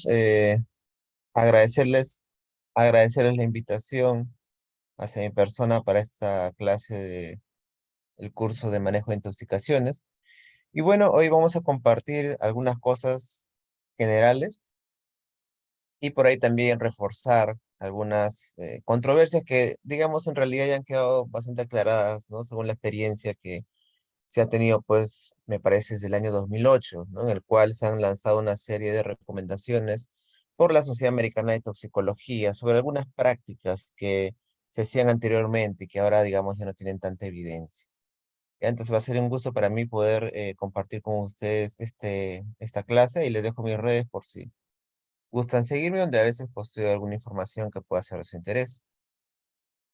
Eh, agradecerles, agradecerles la invitación hacia mi persona para esta clase de el curso de manejo de intoxicaciones. Y bueno, hoy vamos a compartir algunas cosas generales y por ahí también reforzar algunas controversias que, digamos, en realidad ya han quedado bastante aclaradas, ¿no? Según la experiencia que se ha tenido, pues, me parece, desde el año 2008, ¿no? En el cual se han lanzado una serie de recomendaciones por la Sociedad Americana de Toxicología sobre algunas prácticas que se hacían anteriormente y que ahora, digamos, ya no tienen tanta evidencia. Ya, entonces va a ser un gusto para mí poder compartir con ustedes esta clase y les dejo mis redes por si gustan seguirme, donde a veces posteo alguna información que pueda ser de su interés.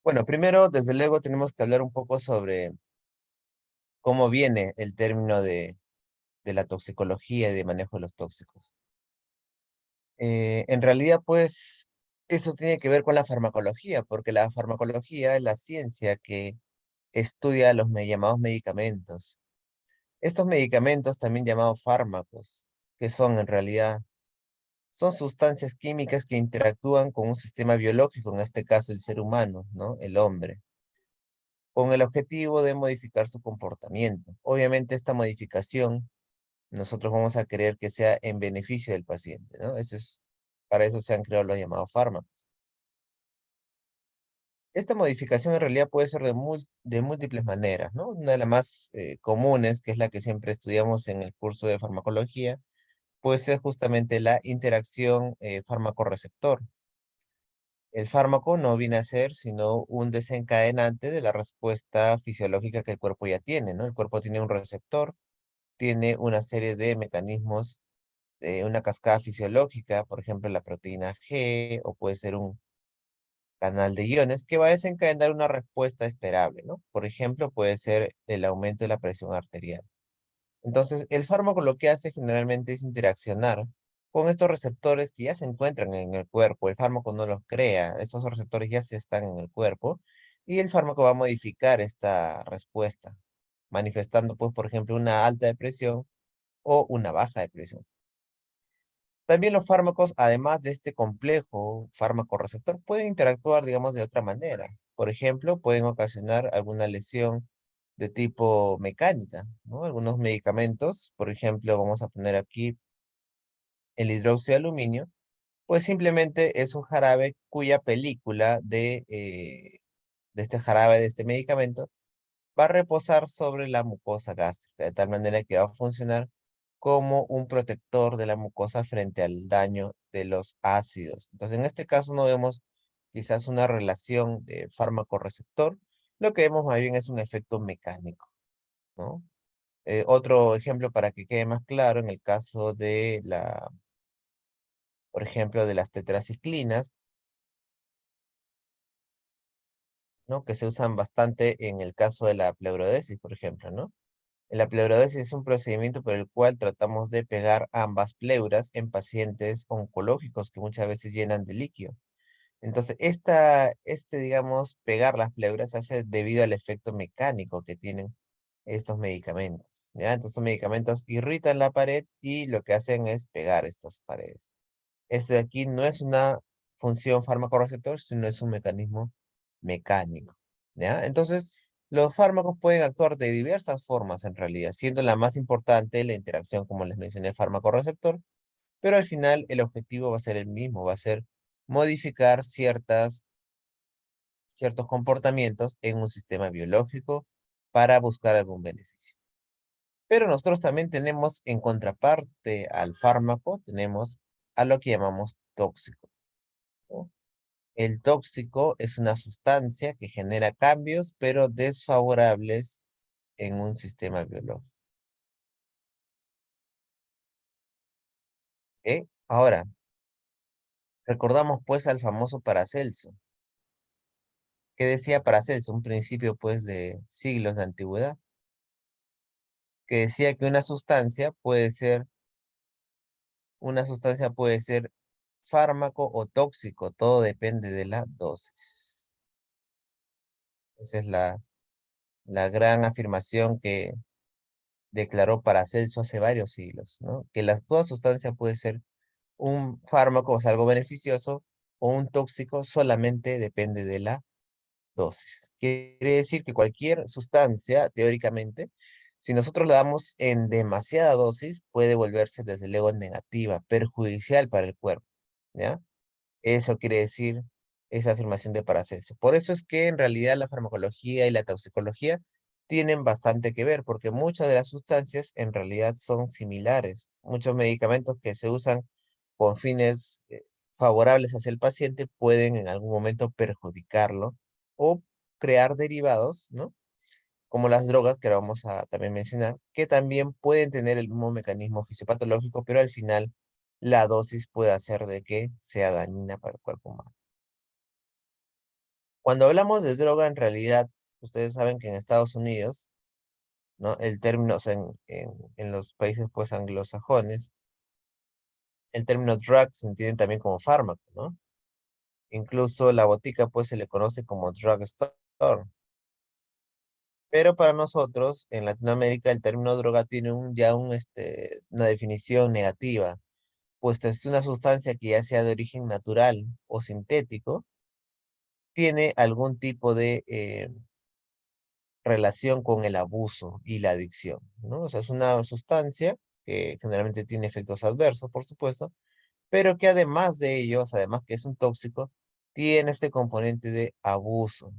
Bueno, primero, desde luego, tenemos que hablar un poco sobre cómo viene el término de la toxicología y de manejo de los tóxicos. En realidad, pues, eso tiene que ver con la farmacología, porque la farmacología es la ciencia que estudia los llamados medicamentos. Estos medicamentos, también llamados fármacos, que son en realidad, son sustancias químicas que interactúan con un sistema biológico, en este caso el ser humano, ¿no? El hombre, con el objetivo de modificar su comportamiento. Obviamente, esta modificación nosotros vamos a querer que sea en beneficio del paciente, ¿no? Para eso se han creado los llamados fármacos. Esta modificación en realidad puede ser de múltiples maneras, ¿no? Una de las más comunes, que es la que siempre estudiamos en el curso de farmacología, puede ser justamente la interacción fármaco-receptor. El fármaco no viene a ser sino un desencadenante de la respuesta fisiológica que el cuerpo ya tiene, ¿no? El cuerpo tiene un receptor, tiene una serie de mecanismos, una cascada fisiológica, por ejemplo, la proteína G, o puede ser un canal de iones, que va a desencadenar una respuesta esperable, ¿no? Por ejemplo, puede ser el aumento de la presión arterial. Entonces, el fármaco lo que hace generalmente es interaccionar con estos receptores que ya se encuentran en el cuerpo. El fármaco no los crea, estos receptores ya se están en el cuerpo, y el fármaco va a modificar esta respuesta, manifestando, pues, por ejemplo, una alta de presión o una baja de presión. También los fármacos, además de este complejo fármaco-receptor, pueden interactuar, digamos, de otra manera. Por ejemplo, pueden ocasionar alguna lesión de tipo mecánica, ¿no? Algunos medicamentos, por ejemplo, vamos a poner aquí el hidróxido de aluminio, pues simplemente es un jarabe cuya película de este jarabe, de este medicamento, va a reposar sobre la mucosa gástrica, de tal manera que va a funcionar como un protector de la mucosa frente al daño de los ácidos. Entonces, en este caso no vemos quizás una relación de fármaco-receptor, lo que vemos más bien es un efecto mecánico, ¿no? Otro ejemplo para que quede más claro, en el caso de por ejemplo, de las tetraciclinas, ¿no? Que se usan bastante en el caso de la pleurodesis, por ejemplo, ¿no? La pleurodesis es un procedimiento por el cual tratamos de pegar ambas pleuras en pacientes oncológicos que muchas veces llenan de líquido. Entonces, digamos, pegar las pleuras se hace debido al efecto mecánico que tienen estos medicamentos, ¿ya? Entonces, estos medicamentos irritan la pared y lo que hacen es pegar estas paredes. Este de aquí no es una función farmacorreceptor, sino es un mecanismo mecánico, ¿ya? Entonces, los fármacos pueden actuar de diversas formas en realidad, siendo la más importante la interacción, como les mencioné, fármaco-receptor, pero al final el objetivo va a ser el mismo, va a ser modificar ciertos comportamientos en un sistema biológico para buscar algún beneficio. Pero nosotros también tenemos en contraparte al fármaco, tenemos a lo que llamamos tóxico, ¿no? El tóxico es una sustancia que genera cambios, pero desfavorables en un sistema biológico. ¿Ok? Ahora, recordamos pues al famoso Paracelso. ¿Qué decía Paracelso? Un principio pues de siglos de antigüedad, que decía que una sustancia puede ser fármaco o tóxico, todo depende de la dosis. Esa es la gran afirmación que declaró Paracelso hace varios siglos, ¿no? Que toda sustancia puede ser un fármaco es algo beneficioso o un tóxico solamente depende de la dosis. Quiere decir que cualquier sustancia, teóricamente, si nosotros la damos en demasiada dosis, puede volverse desde luego negativa, perjudicial para el cuerpo, ¿ya? Eso quiere decir esa afirmación de Paracelso. Por eso es que en realidad la farmacología y la toxicología tienen bastante que ver, porque muchas de las sustancias en realidad son similares. Muchos medicamentos que se usan con fines favorables hacia el paciente pueden en algún momento perjudicarlo o crear derivados, ¿no? Como las drogas, que ahora vamos a también mencionar, que también pueden tener el mismo mecanismo fisiopatológico, pero al final la dosis puede hacer de que sea dañina para el cuerpo humano. Cuando hablamos de droga, en realidad, ustedes saben que en Estados Unidos, ¿no? El término, o sea, en los países pues anglosajones, el término drug se entiende también como fármaco, ¿no? Incluso la botica pues se le conoce como drugstore. Pero para nosotros, en Latinoamérica, el término droga tiene una definición negativa, puesto es una sustancia que ya sea de origen natural o sintético, tiene algún tipo de relación con el abuso y la adicción, ¿no? O sea, es una sustancia que generalmente tiene efectos adversos, por supuesto, pero que además de ellos, además que es un tóxico, tiene este componente de abuso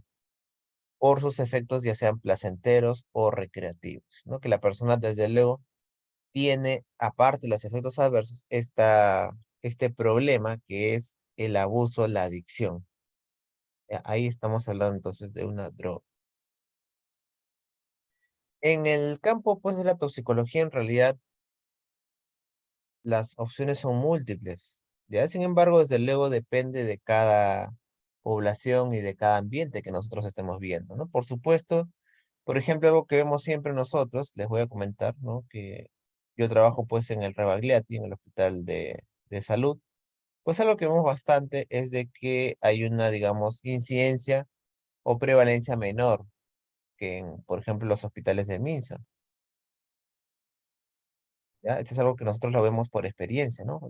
por sus efectos ya sean placenteros o recreativos, ¿no? Que la persona desde luego tiene, aparte de los efectos adversos, este problema que es el abuso, la adicción. Ahí estamos hablando entonces de una droga. En el campo, pues, de la toxicología, en realidad, las opciones son múltiples. Ya, sin embargo, desde luego depende de cada población y de cada ambiente que nosotros estemos viendo, ¿no? Por supuesto, por ejemplo, algo que vemos siempre nosotros, les voy a comentar, ¿no? Que yo trabajo pues en el Rebagliati, en el Hospital de Salud. Pues algo que vemos bastante es de que hay una, digamos, incidencia o prevalencia menor que en, por ejemplo, los hospitales de MINSA. ¿Ya? Esto es algo que nosotros lo vemos por experiencia, ¿no?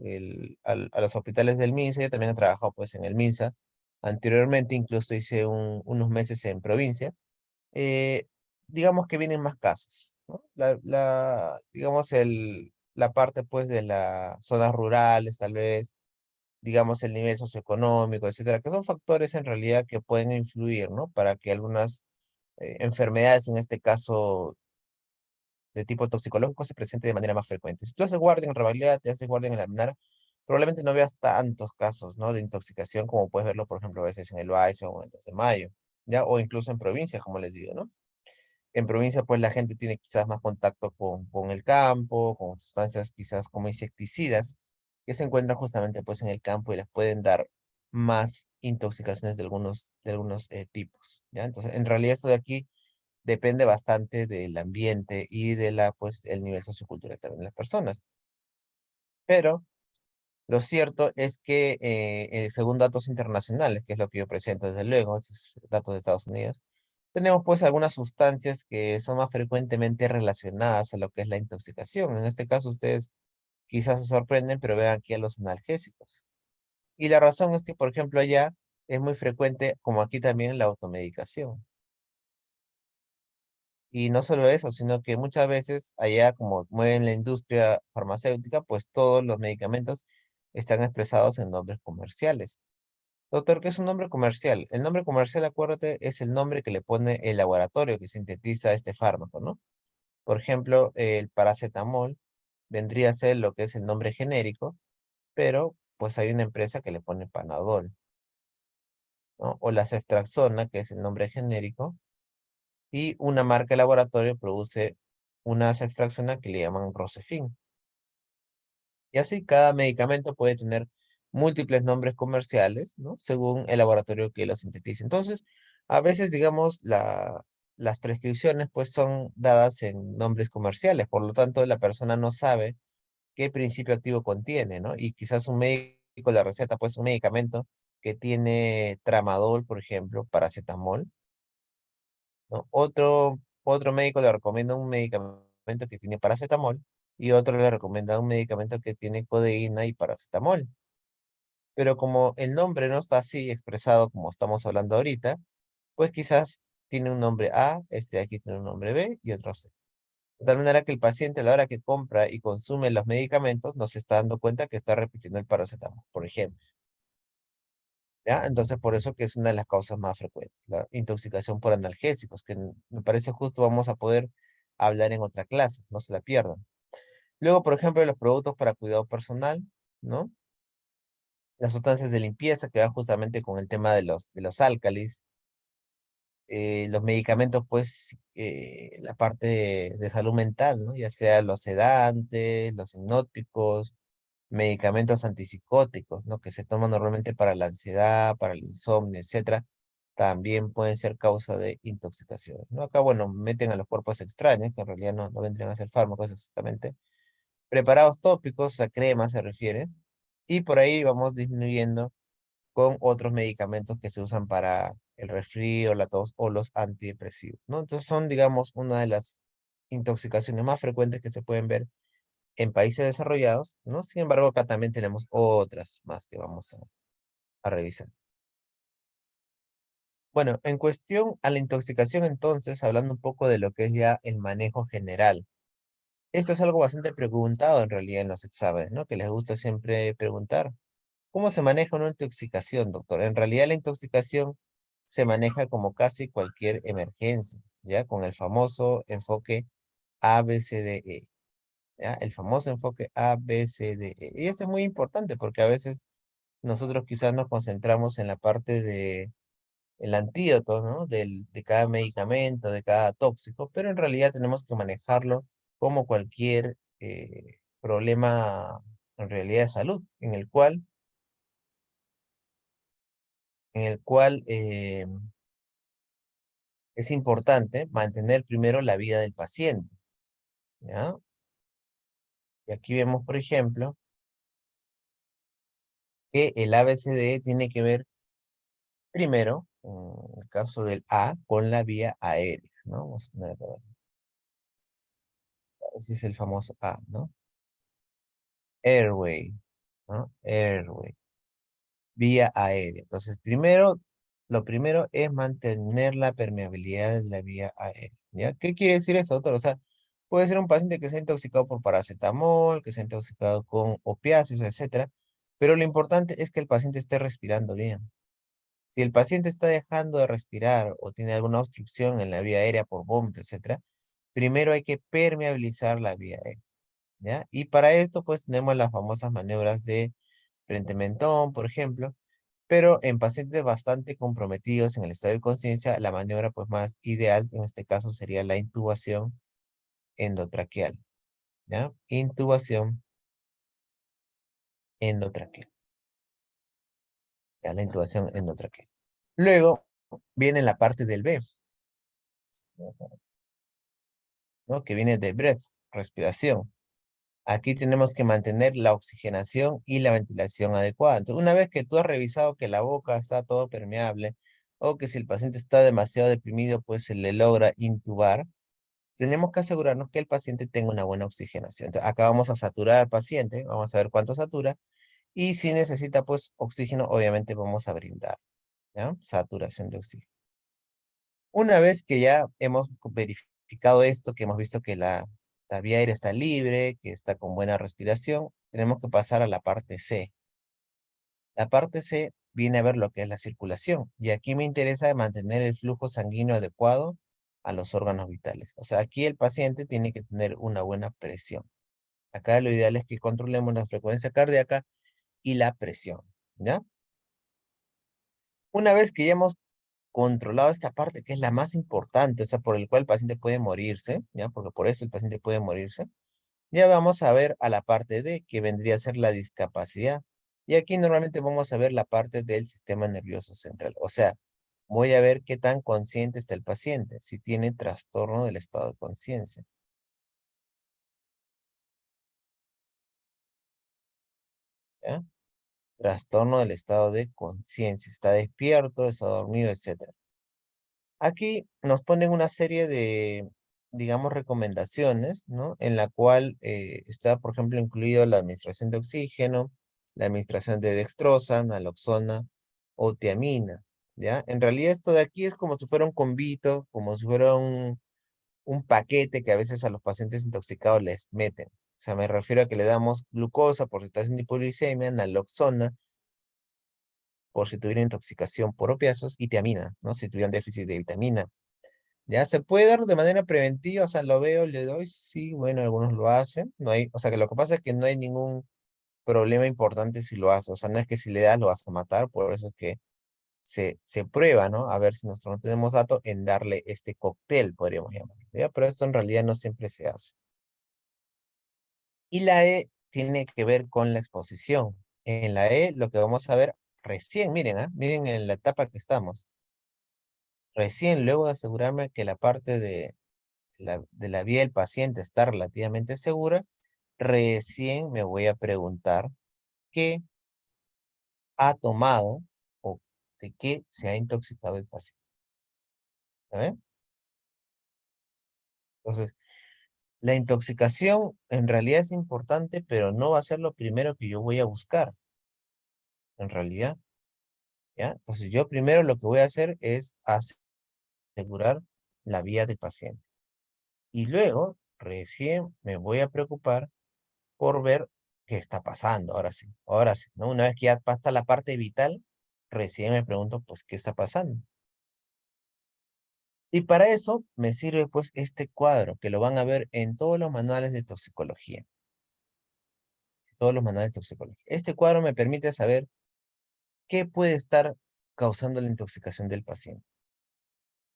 A los hospitales del MINSA, yo también he trabajado pues en el MINSA. Anteriormente incluso hice unos meses en provincia. eh, digamos que vienen más casos, ¿no? Digamos, la parte pues de las zonas rurales, tal vez, digamos, el nivel socioeconómico, etcétera, que son factores en realidad que pueden influir, ¿no? Para que algunas enfermedades, en este caso de tipo toxicológico, se presenten de manera más frecuente. Si tú haces guardia en Revalida, te haces guardia en el Laminar, probablemente no veas tantos casos, ¿no? De intoxicación como puedes verlo, por ejemplo, a veces en el Baice o en el 2 de Mayo, ¿ya? O incluso en provincias, como les digo, ¿no? En provincia, pues la gente tiene quizás más contacto con el campo, con sustancias quizás como insecticidas, que se encuentran justamente pues en el campo y les pueden dar más intoxicaciones de algunos tipos, ¿ya? Entonces, en realidad esto de aquí depende bastante del ambiente y de pues, el nivel sociocultural también de las personas. Pero lo cierto es que, según datos internacionales, que es lo que yo presento desde luego, estos datos de Estados Unidos, tenemos pues algunas sustancias que son más frecuentemente relacionadas a lo que es la intoxicación. En este caso ustedes quizás se sorprenden, pero vean aquí a los analgésicos. Y la razón es que, por ejemplo, allá es muy frecuente, como aquí también, la automedicación. Y no solo eso, sino que muchas veces allá, como mueven la industria farmacéutica, pues todos los medicamentos están expresados en nombres comerciales. Doctor, ¿qué es un nombre comercial? El nombre comercial, acuérdate, es el nombre que le pone el laboratorio que sintetiza este fármaco, ¿no? Por ejemplo, el paracetamol vendría a ser lo que es el nombre genérico, pero pues hay una empresa que le pone Panadol, ¿no? O la ceftriaxona, que es el nombre genérico, y una marca de laboratorio produce una ceftriaxona que le llaman Rosefin. Y así cada medicamento puede tener múltiples nombres comerciales, ¿no? Según el laboratorio que lo sintetice. Entonces, a veces, digamos, las prescripciones pues son dadas en nombres comerciales, por lo tanto la persona no sabe qué principio activo contiene, ¿no? Y quizás un médico le receta pues un medicamento que tiene tramadol, por ejemplo, paracetamol, ¿no? Otro médico le recomienda un medicamento que tiene paracetamol y otro le recomienda un medicamento que tiene codeína y paracetamol. Pero como el nombre no está así expresado como estamos hablando ahorita, pues quizás tiene un nombre A, este de aquí tiene un nombre B y otro C. De tal manera que el paciente a la hora que compra y consume los medicamentos no se está dando cuenta que está repitiendo el paracetamol, por ejemplo. ¿Ya? Entonces, por eso que es una de las causas más frecuentes, la intoxicación por analgésicos, que me parece justo vamos a poder hablar en otra clase, no se la pierdan. Luego, por ejemplo, los productos para cuidado personal, ¿no? Las sustancias de limpieza que van justamente con el tema de los álcalis, los medicamentos, pues, la parte de salud mental, ¿no? Ya sea los sedantes, los hipnóticos, medicamentos antipsicóticos, ¿no? Que se toman normalmente para la ansiedad, para el insomnio, etcétera, también pueden ser causa de intoxicación, ¿no? Acá, bueno, meten a los cuerpos extraños, que en realidad no vendrían a ser fármacos exactamente, preparados tópicos, a cremas se refiere, y por ahí vamos disminuyendo con otros medicamentos que se usan para el resfrío, la tos o los antidepresivos, ¿no? Entonces son, digamos, una de las intoxicaciones más frecuentes que se pueden ver en países desarrollados, ¿no? Sin embargo, acá también tenemos otras más que vamos a revisar. Bueno, en cuestión a la intoxicación, entonces, hablando un poco de lo que es ya el manejo general. Esto es algo bastante preguntado en realidad en los exámenes, ¿no? Que les gusta siempre preguntar. ¿Cómo se maneja una intoxicación, doctor? En realidad la intoxicación se maneja como casi cualquier emergencia, ¿ya? Con el famoso enfoque ABCDE, ¿ya? El famoso enfoque ABCDE. Y esto es muy importante porque a veces nosotros quizás nos concentramos en la parte de el antídoto, ¿no? De cada medicamento, de cada tóxico, pero en realidad tenemos que manejarlo como cualquier problema en realidad de salud, en el cual es importante mantener primero la vida del paciente, ¿ya? Y aquí vemos, por ejemplo, que el ABCD tiene que ver primero, en el caso del A, con la vía aérea, ¿no? Vamos a poner acá, ese es el famoso A, ¿no? Airway, ¿no? Airway, vía aérea. Entonces, lo primero es mantener la permeabilidad de la vía aérea, ¿ya? ¿Qué quiere decir eso, doctor? O sea, puede ser un paciente que se ha intoxicado por paracetamol, que se ha intoxicado con opiáceos, etcétera, pero lo importante es que el paciente esté respirando bien. Si el paciente está dejando de respirar o tiene alguna obstrucción en la vía aérea por vómito, etcétera, primero hay que permeabilizar la vía aérea, ¿ya? Y para esto, pues, tenemos las famosas maniobras de frente mentón, por ejemplo, pero en pacientes bastante comprometidos en el estado de conciencia, la maniobra, pues, más ideal en este caso sería la intubación endotraqueal, ¿ya? Intubación endotraqueal, ¿ya? La intubación endotraqueal. Luego viene la parte del B, ¿no? Que viene de breath, respiración. Aquí tenemos que mantener la oxigenación y la ventilación adecuada. Entonces, una vez que tú has revisado que la boca está todo permeable, o que si el paciente está demasiado deprimido, pues se le logra intubar, tenemos que asegurarnos que el paciente tenga una buena oxigenación. Entonces, acá vamos a saturar al paciente, vamos a ver cuánto satura, y si necesita, pues, oxígeno, obviamente vamos a brindar, ¿ya? Saturación de oxígeno. Una vez que ya hemos verificado esto, que hemos visto que la vía aérea está libre, que está con buena respiración, tenemos que pasar a la parte C. La parte C viene a ver lo que es la circulación. Y aquí me interesa mantener el flujo sanguíneo adecuado a los órganos vitales. O sea, aquí el paciente tiene que tener una buena presión. Acá lo ideal es que controlemos la frecuencia cardíaca y la presión, ¿ya? Una vez que ya hemos controlado esta parte que es la más importante, o sea, por el cual el paciente puede morirse, ¿ya? Porque por eso el paciente puede morirse. Ya vamos a ver a la parte D, que vendría a ser la discapacidad. Y aquí normalmente vamos a ver la parte del sistema nervioso central. O sea, voy a ver qué tan consciente está el paciente, si tiene trastorno del estado de conciencia, ¿ya? Trastorno del estado de conciencia, está despierto, está dormido, etcétera. Aquí nos ponen una serie digamos, recomendaciones, ¿no? En la cual está, por ejemplo, incluido la administración de oxígeno, la administración de dextrosa, naloxona o tiamina, ¿ya? En realidad esto de aquí es como si fuera un combito, como si fuera un paquete que a veces a los pacientes intoxicados les meten. O sea, me refiero a que le damos glucosa por si estás en hipoglucemia, naloxona por si tuvieran intoxicación por opiáceos y tiamina, ¿no? Si tuvieran déficit de vitamina. Ya se puede dar de manera preventiva, o sea, lo veo, le doy, sí, bueno, algunos lo hacen, no hay, o sea, que lo que pasa es que no hay ningún problema importante si lo hace, o sea, no es que si le das lo vas a matar, por eso es que se prueba, ¿no? A ver si nosotros no tenemos datos en darle este cóctel, podríamos llamarlo, ¿ya? Pero esto en realidad no siempre se hace. Y la E tiene que ver con la exposición. En la E lo que vamos a ver recién, miren, ¿ah? Miren en la etapa que estamos. Recién, luego de asegurarme que la parte de la vía del paciente está relativamente segura, recién me voy a preguntar qué ha tomado o de qué se ha intoxicado el paciente. ¿Eh? Entonces, la intoxicación en realidad es importante, pero no va a ser lo primero que yo voy a buscar, en realidad, ¿ya? Entonces, yo primero lo que voy a hacer es asegurar la vía del paciente. Y luego, recién me voy a preocupar por ver qué está pasando. Ahora sí, ¿no? Una vez que ya pasa la parte vital, recién me pregunto, pues, ¿qué está pasando? Y para eso me sirve, pues, este cuadro, que lo van a ver en todos los manuales de toxicología. Todos los manuales de toxicología. Este cuadro me permite saber qué puede estar causando la intoxicación del paciente.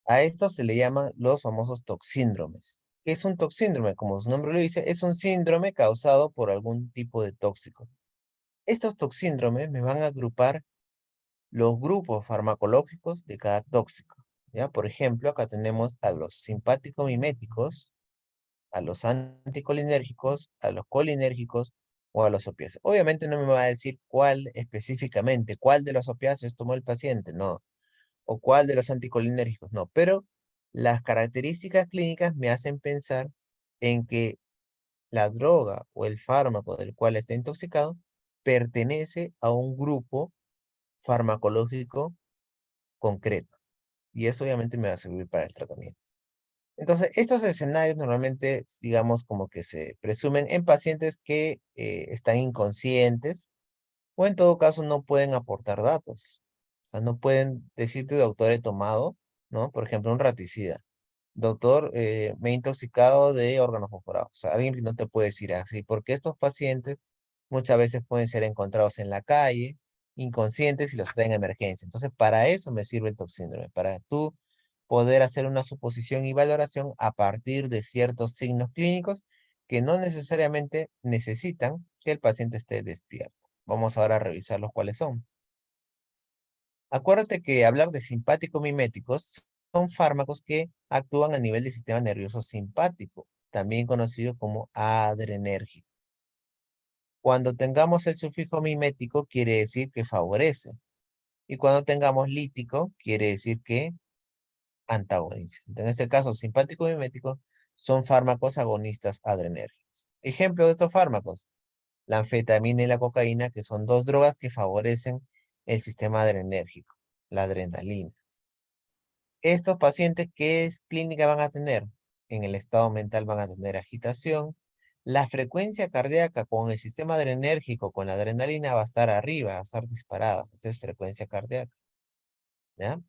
A esto se le llaman los famosos toxíndromes. ¿Qué es un toxíndrome? Como su nombre lo dice, es un síndrome causado por algún tipo de tóxico. Estos toxíndromes me van a agrupar los grupos farmacológicos de cada tóxico. ¿Ya? Por ejemplo, acá tenemos a los simpático-miméticos, a los anticolinérgicos, a los colinérgicos o a los opiáceos. Obviamente no me va a decir cuál específicamente, cuál de los opiáceos tomó el paciente, no, o cuál de los anticolinérgicos, no, pero las características clínicas me hacen pensar en que la droga o el fármaco del cual está intoxicado pertenece a un grupo farmacológico concreto. Y eso obviamente me va a servir para el tratamiento. Entonces, estos escenarios normalmente, digamos, como que se presumen en pacientes que están inconscientes o en todo caso no pueden aportar datos. O sea, no pueden decirte, doctor, he tomado, ¿no? Por ejemplo, un raticida. Doctor, me he intoxicado de órganos fosforados. O sea, alguien que no te puede decir así, porque estos pacientes muchas veces pueden ser encontrados en la calle, inconscientes y los traen a emergencia. Entonces, para eso me sirve el toxíndrome, para tú poder hacer una suposición y valoración a partir de ciertos signos clínicos que no necesariamente necesitan que el paciente esté despierto. Vamos ahora a revisar los cuáles son. Acuérdate que hablar de simpático miméticos son fármacos que actúan a nivel del sistema nervioso simpático, también conocido como adrenérgico. Cuando tengamos el sufijo mimético, quiere decir que favorece. Y cuando tengamos lítico, quiere decir que antagoniza. En este caso, simpático mimético son fármacos agonistas adrenérgicos. Ejemplo de estos fármacos, la anfetamina y la cocaína, que son dos drogas que favorecen el sistema adrenérgico, la adrenalina. Estos pacientes, ¿qué clínica van a tener? En el estado mental van a tener agitación. La frecuencia cardíaca con el sistema adrenérgico, con la adrenalina, va a estar arriba, va a estar disparada. Esta es frecuencia cardíaca, ¿ya?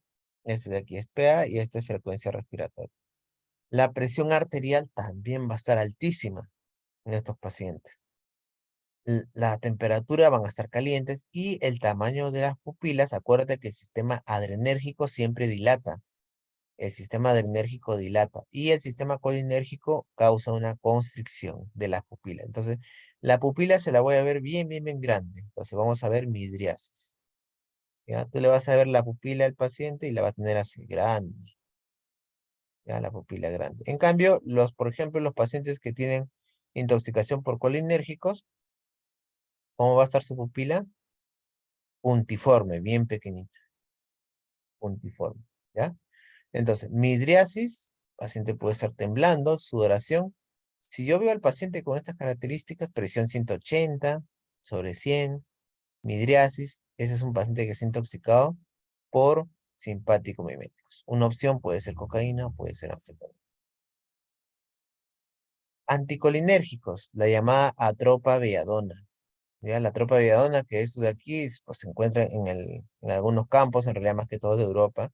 Este de aquí es PA y esta es frecuencia respiratoria. La presión arterial también va a estar altísima en estos pacientes. La temperatura van a estar calientes y el tamaño de las pupilas, acuérdate que el sistema adrenérgico siempre dilata. El sistema adrenérgico dilata y el sistema colinérgico causa una constricción de la pupila. Entonces, la pupila se la voy a ver bien, bien, bien grande. Entonces, vamos a ver midriasis. ¿Ya? Tú le vas a ver la pupila al paciente y la va a tener así, grande. ¿Ya? La pupila grande. En cambio, por ejemplo, los pacientes que tienen intoxicación por colinérgicos, ¿cómo va a estar su pupila? Puntiforme, bien pequeñita. Puntiforme. ¿Ya? Entonces, midriasis paciente puede estar temblando, sudoración. Si yo veo al paciente con estas características, presión 180/100, midriasis, ese es un paciente que está intoxicado por simpático miméticos. Una opción puede ser cocaína, puede ser anfetamina. Anticolinérgicos, la llamada atropa belladona. Ya, la atropa belladona, que es de aquí, pues, se encuentra en algunos campos, en realidad más que todo de Europa,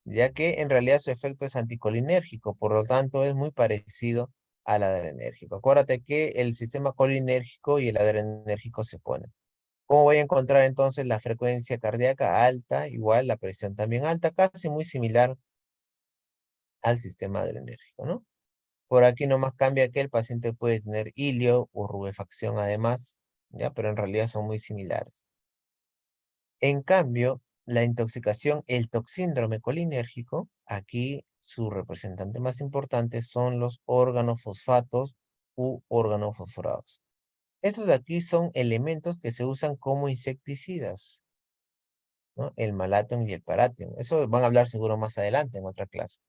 ya que en realidad su efecto es anticolinérgico, por lo tanto es muy parecido al adrenérgico. Acuérdate que el sistema colinérgico y el adrenérgico se ponen. ¿Cómo voy a encontrar entonces la frecuencia cardíaca alta? Igual la presión también alta, casi muy similar al sistema adrenérgico, ¿no? Por aquí nomás cambia que el paciente puede tener hilio o rubefacción además, ¿ya? Pero en realidad son muy similares. En cambio, la intoxicación, el toxíndrome colinérgico, aquí su representante más importante son los organofosfatos u organofosforados. Estos de aquí son elementos que se usan como insecticidas, ¿no? El malatón y el paratón. Eso van a hablar seguro más adelante en otra clase.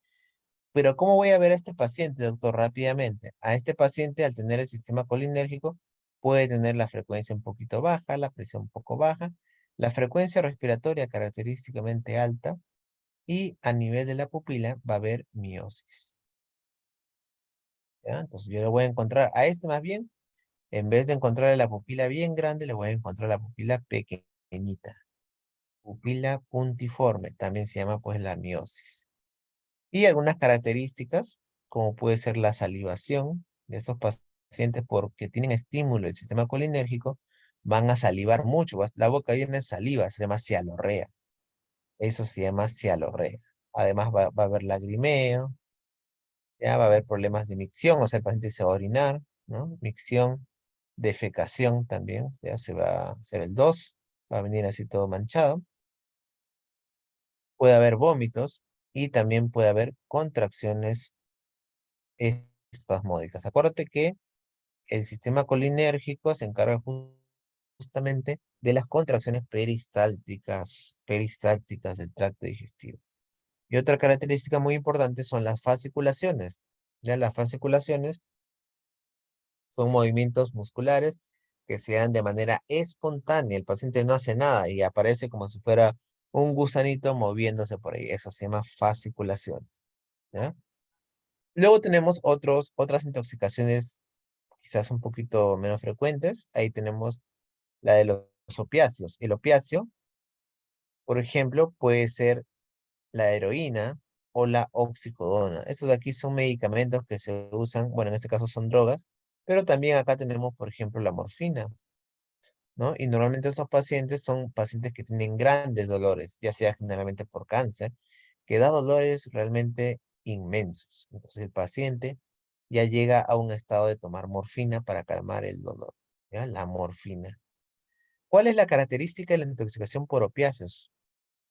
Pero ¿cómo voy a ver a este paciente, doctor? Rápidamente. A este paciente, al tener el sistema colinérgico, puede tener la frecuencia un poquito baja, la presión un poco baja, la frecuencia respiratoria característicamente alta, y a nivel de la pupila va a haber miosis, ¿ya? Entonces yo le voy a encontrar a este más bien, en vez de encontrarle la pupila bien grande, le voy a encontrar la pupila pequeñita. Pupila puntiforme, también se llama pues la miosis. Y algunas características, como puede ser la salivación de estos pacientes porque tienen estímulo del sistema colinérgico, van a salivar mucho, la boca llena de saliva, se llama cialorrea. Eso se llama cialorrea. Además va a haber lagrimeo, ya va a haber problemas de micción, o sea, el paciente se va a orinar, ¿no? Micción, defecación también, ya se va a hacer el 2, va a venir así todo manchado. Puede haber vómitos y también puede haber contracciones espasmódicas. Acuérdate que el sistema colinérgico se encarga justamente de las contracciones peristálticas del tracto digestivo. Y otra característica muy importante son las fasciculaciones. Ya las fasciculaciones son movimientos musculares que se dan de manera espontánea. El paciente no hace nada y aparece como si fuera un gusanito moviéndose por ahí. Eso se llama fasciculaciones. ¿Ya? Luego tenemos otras intoxicaciones quizás un poquito menos frecuentes. Ahí tenemos la de los opiáceos. El opiáceo, por ejemplo, puede ser la heroína o la oxicodona. Estos de aquí son medicamentos que se usan, bueno, en este caso son drogas, pero también acá tenemos, por ejemplo, la morfina, ¿no? Y normalmente estos pacientes son pacientes que tienen grandes dolores, ya sea generalmente por cáncer, que da dolores realmente inmensos. Entonces el paciente ya llega a un estado de tomar morfina para calmar el dolor, ¿ya? La morfina. ¿Cuál es la característica de la intoxicación por opiáceos?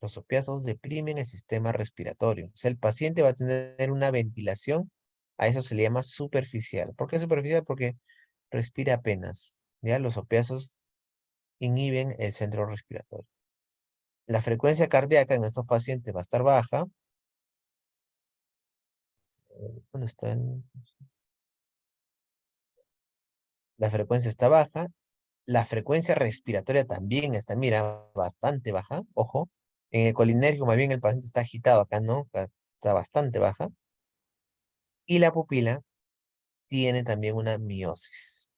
Los opiáceos deprimen el sistema respiratorio. O sea, el paciente va a tener una ventilación, a eso se le llama superficial. ¿Por qué superficial? Porque respira apenas. ¿Ya? Los opiáceos inhiben el centro respiratorio. La frecuencia cardíaca en estos pacientes va a estar baja. ¿Dónde está La frecuencia está baja. La frecuencia respiratoria también está, mira, bastante baja. Ojo. En el colinérgico, más bien el paciente está agitado. Acá no, acá está bastante baja. Y la pupila tiene también una miosis,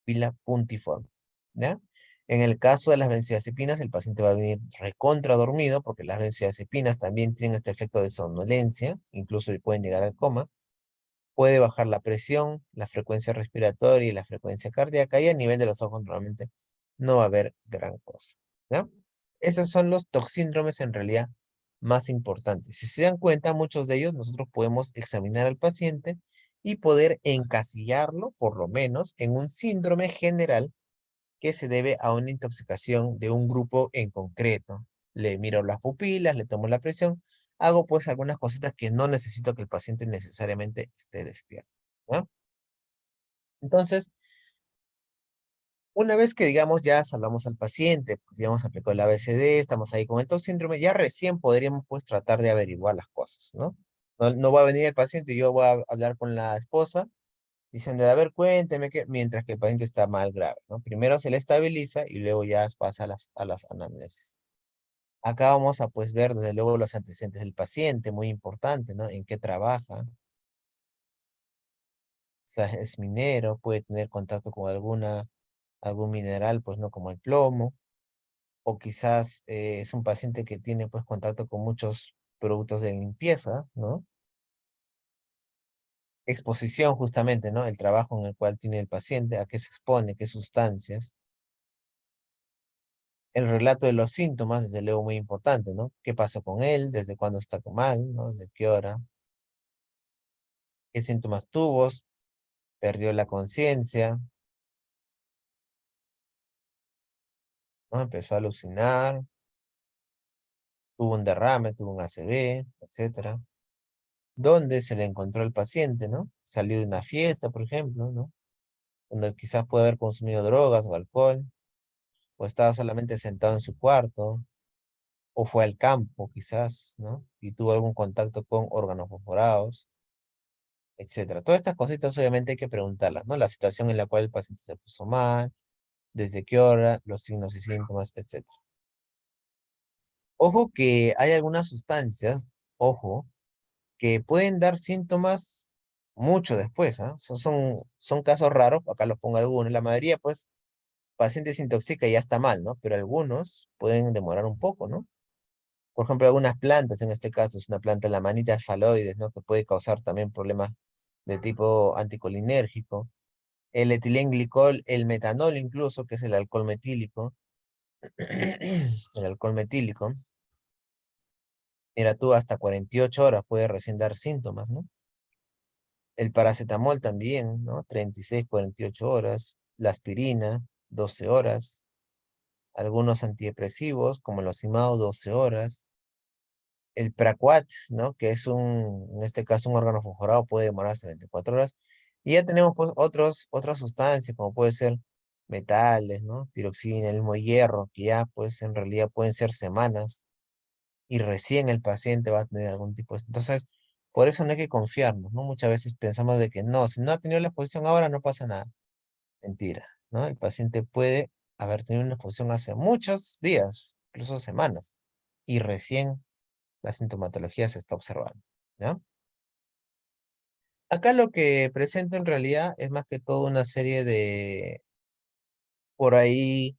pupila puntiforme, ¿ya? En el caso de las benzodiazepinas, el paciente va a venir recontra dormido, porque las benzodiazepinas también tienen este efecto de somnolencia, incluso pueden llegar al coma. Puede bajar la presión, la frecuencia respiratoria y la frecuencia cardíaca, y a nivel de los ojos normalmente no va a haber gran cosa, ¿ya? Esos son los toxíndromes en realidad más importantes. Si se dan cuenta, muchos de ellos nosotros podemos examinar al paciente y poder encasillarlo, por lo menos, en un síndrome general que se debe a una intoxicación de un grupo en concreto. Le miro las pupilas, le tomo la presión, hago pues algunas cositas que no necesito que el paciente necesariamente esté despierto, ¿no? Entonces, una vez que digamos ya salvamos al paciente, pues ya hemos aplicado el ABCD, estamos ahí con el TOC síndrome, ya recién podríamos pues tratar de averiguar las cosas, ¿no? No, no va a venir el paciente y yo voy a hablar con la esposa diciendo, a ver, cuénteme qué, mientras que el paciente está mal grave, ¿no? Primero se le estabiliza y luego ya pasa a las anamnesis. Acá vamos a pues ver desde luego los antecedentes del paciente, muy importante, ¿no? En qué trabaja, o sea, es minero, puede tener contacto con algún mineral, pues no como el plomo, o quizás es un paciente que tiene pues contacto con muchos productos de limpieza, ¿no? Exposición justamente, ¿no? El trabajo en el cual tiene el paciente, a qué se expone, qué sustancias. El relato de los síntomas, desde luego muy importante, ¿no? ¿Qué pasó con él? ¿Desde cuándo está mal? ¿No? ¿Desde qué hora? ¿Qué síntomas tuvo? ¿Perdió la conciencia? ¿No? Empezó a alucinar, tuvo un derrame, tuvo un ACV, etcétera. ¿Dónde se le encontró el paciente, ¿no? Salió de una fiesta, por ejemplo, ¿no? Donde quizás puede haber consumido drogas o alcohol, o estaba solamente sentado en su cuarto, o fue al campo, quizás, ¿no? Y tuvo algún contacto con órganos fosforados, etcétera. Todas estas cositas obviamente hay que preguntarlas, ¿no? La situación en la cual el paciente se puso mal, desde qué hora, los signos y síntomas, etcétera. Ojo que hay algunas sustancias, ojo, que pueden dar síntomas mucho después, ¿ah? Son casos raros, acá los pongo algunos. La mayoría, pues, paciente se intoxica y ya está mal, ¿no? Pero algunos pueden demorar un poco, ¿no? Por ejemplo, algunas plantas, en este caso es una planta, la manita faloides, ¿no? Que puede causar también problemas de tipo anticolinérgico. El etilenglicol, el metanol incluso, que es el alcohol metílico. El alcohol metílico. Mira tú, hasta 48 horas puede recién dar síntomas, ¿no? El paracetamol también, ¿no? 36, 48 horas. La aspirina, 12 horas. Algunos antidepresivos, como los Imao, 12 horas. El Praquat, ¿no? Que es en este caso, un órgano fosforado, puede demorar hasta 24 horas. Y ya tenemos pues otras sustancias, como puede ser metales, ¿no? Tiroxina, el mismo hierro, que ya pues en realidad pueden ser semanas y recién el paciente va a tener algún tipo de... Entonces, por eso no hay que confiarnos, ¿no? Muchas veces pensamos de que no, si no ha tenido la exposición ahora no pasa nada. Mentira, ¿no? El paciente puede haber tenido una exposición hace muchos días, incluso semanas, y recién la sintomatología se está observando, ¿no? Acá lo que presento en realidad es más que todo una serie de, por ahí,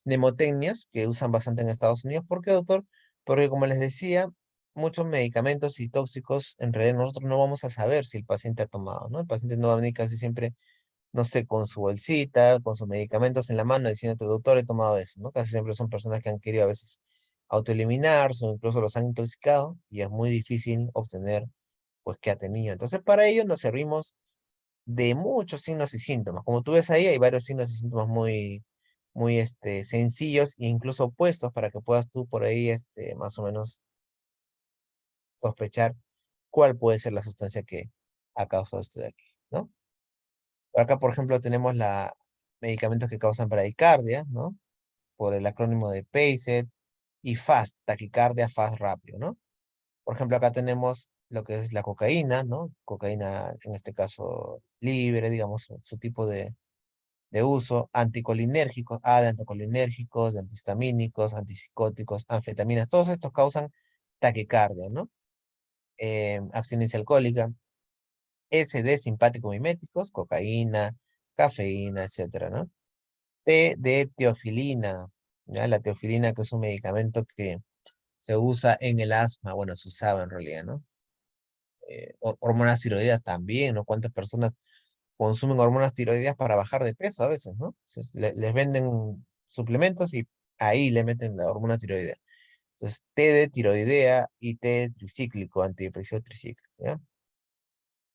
mnemotecnias que usan bastante en Estados Unidos. ¿Por qué, doctor? Porque como les decía, muchos medicamentos y tóxicos, en realidad nosotros no vamos a saber si el paciente ha tomado, ¿no? El paciente no va a venir casi siempre, no sé, con su bolsita, con sus medicamentos en la mano, diciéndote, doctor, he tomado eso, ¿no? Casi siempre son personas que han querido a veces autoeliminarse o incluso los han intoxicado y es muy difícil obtener, pues, qué ha tenido. Entonces, para ello nos servimos de muchos signos y síntomas. Como tú ves ahí, hay varios signos y síntomas muy sencillos e incluso opuestos para que puedas tú por ahí más o menos sospechar cuál puede ser la sustancia que ha causado esto de aquí, ¿no? Por acá, por ejemplo, tenemos medicamentos que causan bradicardia, ¿no? Por el acrónimo de PACET y FAST, taquicardia, FAST rápido, ¿no? Por ejemplo, acá tenemos lo que es la cocaína, ¿no? Cocaína, en este caso, libre, digamos, su tipo de uso, anticolinérgicos, de anticolinérgicos, de antihistamínicos, antipsicóticos, anfetaminas, todos estos causan taquicardia, ¿no? Abstinencia alcohólica, SD simpático miméticos, cocaína, cafeína, etcétera, ¿no? T de teofilina, ¿ya? La teofilina que es un medicamento que se usa en el asma, bueno, se usaba en realidad, ¿no? Hormonas tiroideas también, ¿no? ¿Cuántas personas consumen hormonas tiroideas para bajar de peso a veces, ¿no? Entonces, les venden suplementos y ahí le meten la hormona tiroidea. Entonces, té de tiroidea y té tricíclico, antidepresivo tricíclico, ¿ya?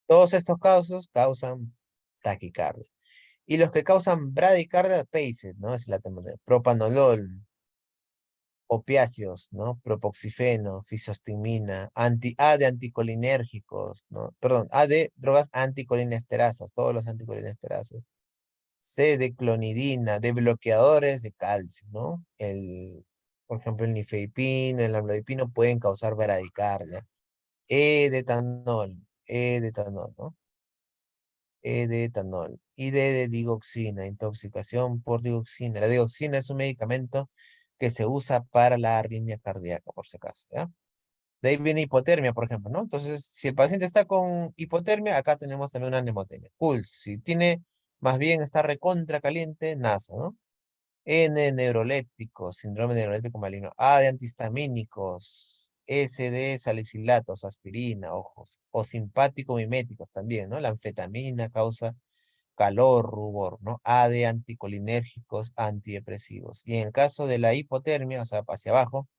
Todos estos casos causan taquicardia. Y los que causan bradicardia, PACET, ¿no? Es la de propanolol, opiáceos, ¿no? Propoxifeno, fisostigmina, A de anticolinérgicos, ¿no? Perdón, A de drogas anticolinesterasas, todos los anticolinesterasas. C de clonidina, de bloqueadores de calcio, ¿no? Por ejemplo, el nifedipino, el amlodipino pueden causar bradicardia. E de etanol, ¿no? E de etanol. Y D de digoxina, intoxicación por digoxina. La digoxina es un medicamento que se usa para la arritmia cardíaca, por si acaso, ¿ya? De ahí viene hipotermia, por ejemplo, ¿no? Entonces, si el paciente está con hipotermia, acá tenemos también una mnemotecnia. Cool, si tiene, más bien está recontra caliente, NASA, ¿no? N, neurolépticos, síndrome neuroléptico maligno. A, de antihistamínicos. S, de salicilatos, aspirina, ojos. O simpático miméticos también, ¿no? La anfetamina causa calor, rubor, ¿no? A, de anticolinérgicos, antidepresivos. Y en el caso de la hipotermia, o sea, hacia abajo,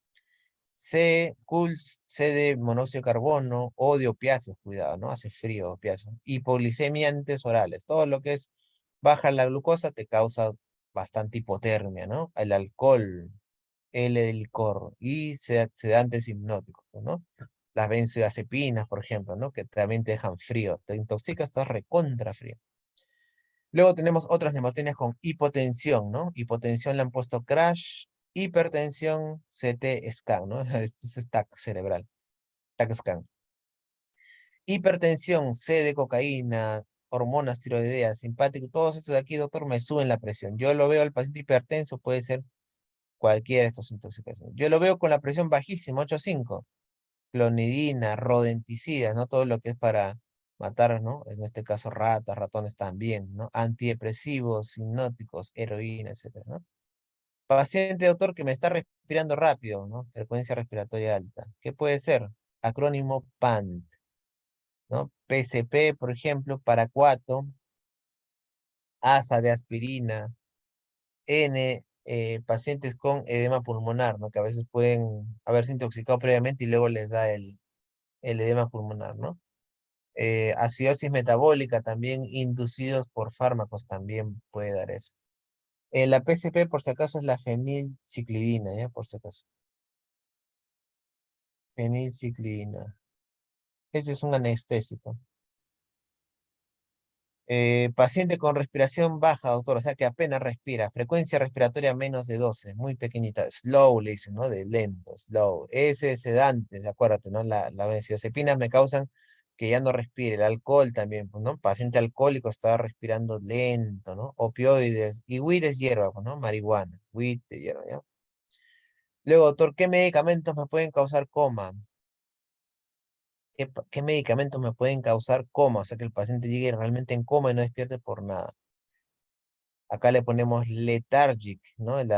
C, CULS, C de monóxido de carbono o de opiáceos, cuidado, ¿no? Hace frío, opiáceos. Hipoglicemiantes orales, todo lo que es baja la glucosa te causa bastante hipotermia, ¿no? El alcohol, L del licor y sedantes hipnóticos, ¿no? Las benzodiazepinas, por ejemplo, ¿no? Que también te dejan frío, te intoxicas, estás recontra frío. Luego tenemos otras nemotenias con hipotensión, ¿no? Hipotensión le han puesto crash, hipertensión, CT scan, ¿no? Este es TAC cerebral, TAC scan. Hipertensión, C de cocaína, hormonas tiroideas, simpático, todos estos de aquí, doctor, me suben la presión. Yo lo veo al paciente hipertenso, puede ser cualquiera de estos intoxicaciones. Yo lo veo con la presión bajísima, 8,5. Clonidina, rodenticidas, ¿no? Todo lo que es para matar, ¿no? En este caso ratas, ratones también, ¿no? Antidepresivos, hipnóticos, heroína, etcétera, ¿no? Paciente, doctor, que me está respirando rápido, ¿no? Frecuencia respiratoria alta. ¿Qué puede ser? Acrónimo PANT, ¿no? PCP, por ejemplo, paracuato, ASA de aspirina, N, pacientes con edema pulmonar, ¿no? Que a veces pueden haberse intoxicado previamente y luego les da el edema pulmonar, ¿no? Acidosis metabólica también inducidos por fármacos también puede dar eso. La PCP por si acaso es la fenilciclidina, ¿ya? Por si acaso. Fenilciclidina. Ese es un anestésico. Paciente con respiración baja, doctor, o sea que apenas respira. Frecuencia respiratoria menos de 12, muy pequeñita. Slow, le dicen, ¿no? De lento, slow. Ese es sedante, acuérdate, ¿no? Las benzodiazepinas me causan que ya no respire. El alcohol también, pues, ¿no? Paciente alcohólico está respirando lento, ¿no? Opioides. Y weed es hierba, pues, ¿no? Marihuana. Weed de hierba, ¿ya? Luego, doctor, ¿qué medicamentos me pueden causar coma? ¿Qué medicamentos me pueden causar coma? O sea, que el paciente llegue realmente en coma y no despierte por nada. Acá le ponemos lethargic, ¿no? El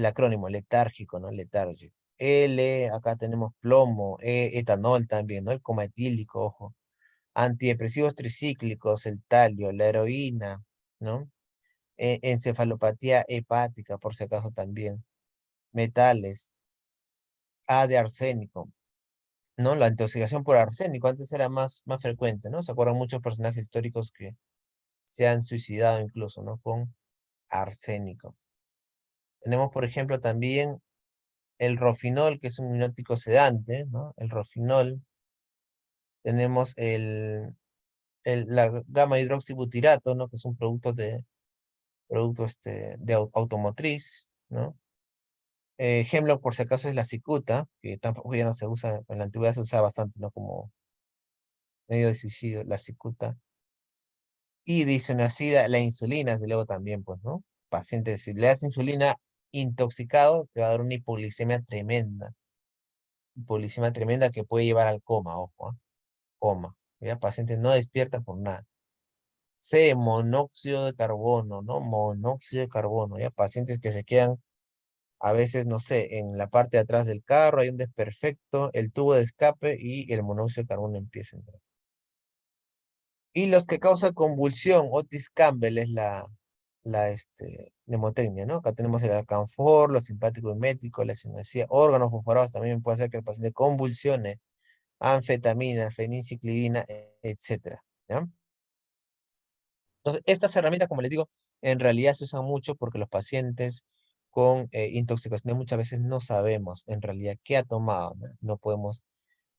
acrónimo, letárgico, ¿no? Lethargic. L, acá tenemos plomo, etanol también, ¿no? El coma etílico, ojo. Antidepresivos tricíclicos, el talio, la heroína, ¿no? Encefalopatía hepática, por si acaso también. Metales, A de arsénico, ¿no? La intoxicación por arsénico antes era más frecuente, ¿no? Se acuerdan muchos personajes históricos que se han suicidado incluso, ¿no? Con arsénico. Tenemos, por ejemplo, también el rofinol, que es un hipnótico sedante, ¿no? El rofinol. Tenemos la gamma hidroxibutirato, ¿no? Que es un producto de automotriz, ¿no? Hemlock, por si acaso, es la cicuta, que tampoco ya no se usa, en la antigüedad se usaba bastante, ¿no? Como medio de suicidio, la cicuta. Y disonaciida, la insulina, desde luego también, pues, ¿no? Paciente, si le das insulina intoxicado, te va a dar una hipoglicemia tremenda que puede llevar al coma, ojo, ¿ah? Coma. Ya paciente no despierta por nada. C, monóxido de carbono, ¿no? Monóxido de carbono, ya pacientes que se quedan a veces, no sé, en la parte de atrás del carro hay un desperfecto, el tubo de escape y el monóxido de carbono empieza a entrar. Y los que causan convulsión, Otis Campbell es la mnemotecnia, ¿no? Acá tenemos el alcanfor, los simpáticos miméticos, la sinestesia, órganos fosforados también puede hacer que el paciente convulsione, anfetamina, feniciclidina, etcétera, ¿ya? Entonces, estas herramientas, como les digo, en realidad se usan mucho porque los pacientes con intoxicación muchas veces no sabemos en realidad qué ha tomado, ¿no? No podemos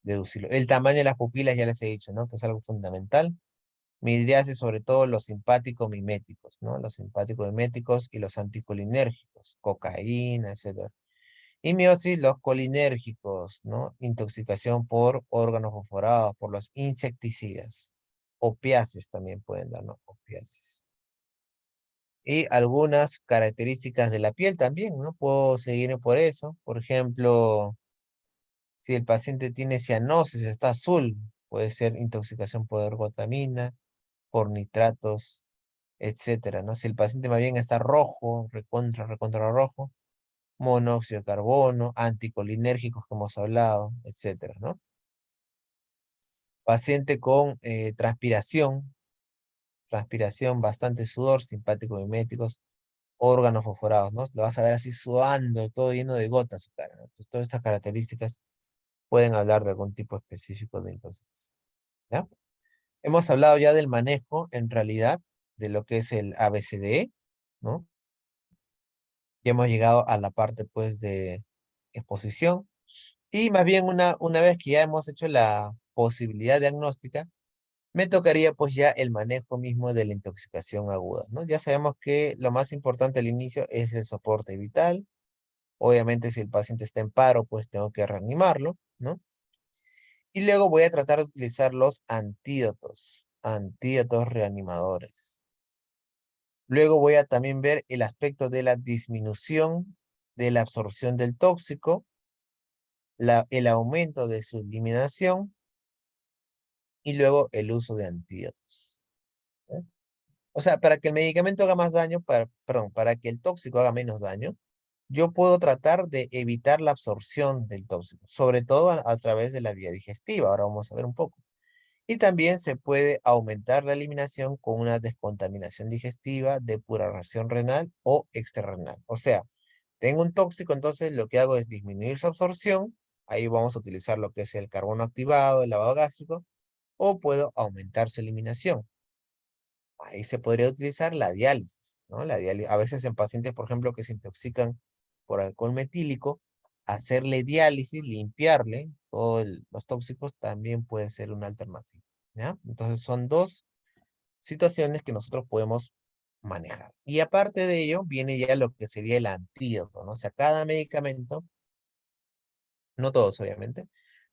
deducirlo. El tamaño de las pupilas ya les he dicho, ¿no? Que es algo fundamental. Midriasis, sobre todo los simpáticos miméticos, ¿no? Los simpáticos miméticos y los anticolinérgicos, cocaína, etcétera. Y miosis, los colinérgicos, ¿no? Intoxicación por órganos fosforados, por los insecticidas. Opiáceos también pueden dar, ¿no? Opiáceos. Y algunas características de la piel también, ¿no? Puedo seguir por eso. Por ejemplo, si el paciente tiene cianosis, está azul, puede ser intoxicación por ergotamina, por nitratos, etcétera, ¿no? Si el paciente más bien está rojo, recontra rojo, monóxido de carbono, anticolinérgicos que hemos hablado, etcétera, ¿no? Paciente con transpiración, bastante sudor, simpático miméticos, órganos fosforados, ¿no? Lo vas a ver así sudando, todo lleno de gotas su cara, ¿no? Entonces, todas estas características pueden hablar de algún tipo específico de intoxicación, ¿ya? Hemos hablado ya del manejo, en realidad, de lo que es el ABCDE, ¿no? Ya hemos llegado a la parte, pues, de exposición. Y más bien, una vez que ya hemos hecho la posibilidad diagnóstica, me tocaría, pues, ya el manejo mismo de la intoxicación aguda, ¿no? Ya sabemos que lo más importante al inicio es el soporte vital. Obviamente, si el paciente está en paro, pues tengo que reanimarlo, ¿no? Y luego voy a tratar de utilizar los antídotos reanimadores. Luego voy a también ver el aspecto de la disminución de la absorción del tóxico, el aumento de su eliminación y luego el uso de antídotos, ¿eh? O sea, para que el medicamento haga más daño, perdón, para que el tóxico haga menos daño, yo puedo tratar de evitar la absorción del tóxico, sobre todo a través de la vía digestiva. Ahora vamos a ver un poco. Y también se puede aumentar la eliminación con una descontaminación digestiva, depuración renal o extrarrenal. O sea, tengo un tóxico, entonces lo que hago es disminuir su absorción. Ahí vamos a utilizar lo que es el carbono activado, el lavado gástrico, o puedo aumentar su eliminación. Ahí se podría utilizar la diálisis, ¿no? A veces en pacientes, por ejemplo, que se intoxican por alcohol metílico, hacerle diálisis, limpiarle todos los tóxicos también puede ser una alternativa, ¿ya? Entonces son dos situaciones que nosotros podemos manejar. Y aparte de ello, viene ya lo que sería el antídoto, ¿no? O sea, cada medicamento, no todos obviamente,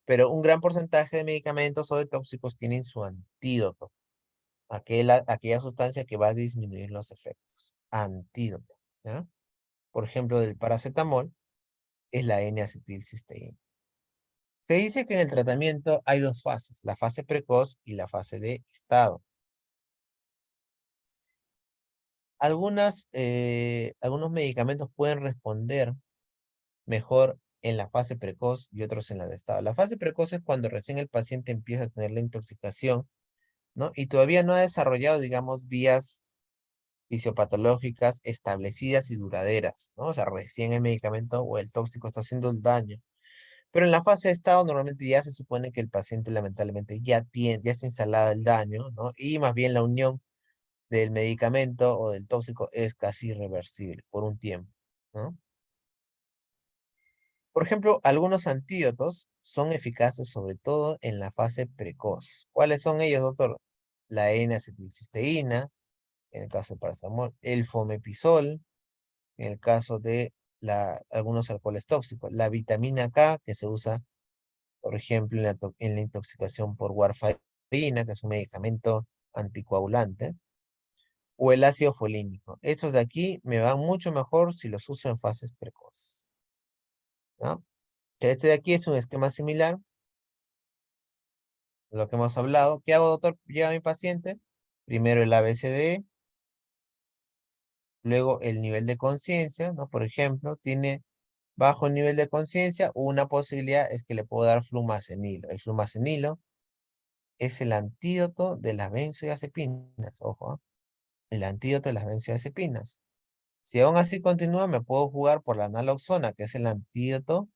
pero un gran porcentaje de medicamentos o de tóxicos tienen su antídoto, aquella sustancia que va a disminuir los efectos. Antídoto, ¿ya? Por ejemplo, del paracetamol es la N-acetilcisteína. Se dice que en el tratamiento hay dos fases, la fase precoz y la fase de estado. Algunos medicamentos pueden responder mejor en la fase precoz y otros en la de estado. La fase precoz es cuando recién el paciente empieza a tener la intoxicación, ¿no? Y todavía no ha desarrollado, digamos, vías fisiopatológicas establecidas y duraderas, ¿no? O sea, recién el medicamento o el tóxico está haciendo el daño. Pero en la fase de estado normalmente ya se supone que el paciente lamentablemente ya está instalado el daño, ¿no? Y más bien la unión del medicamento o del tóxico es casi irreversible por un tiempo, ¿no? Por ejemplo, algunos antídotos son eficaces sobre todo en la fase precoz. ¿Cuáles son ellos, doctor? La N-acetilcisteína, en el caso del paracetamol, el fomepizol, en el caso de algunos alcoholes tóxicos, la vitamina K, que se usa, por ejemplo, en la intoxicación por warfarina, que es un medicamento anticoagulante, o el ácido folínico. Esos de aquí me van mucho mejor si los uso en fases precoces, ¿no? Este de aquí es un esquema similar a lo que hemos hablado. ¿Qué hago, doctor? Llega mi paciente, primero el ABCD, luego el nivel de conciencia, ¿no? Por ejemplo, tiene bajo nivel de conciencia, una posibilidad es que le puedo dar flumacenilo. El flumacenilo es el antídoto de las benzodiazepinas, ojo, ¿ah? El antídoto de las benzodiazepinas. Si aún así continúa, me puedo jugar por la naloxona, que es el antídoto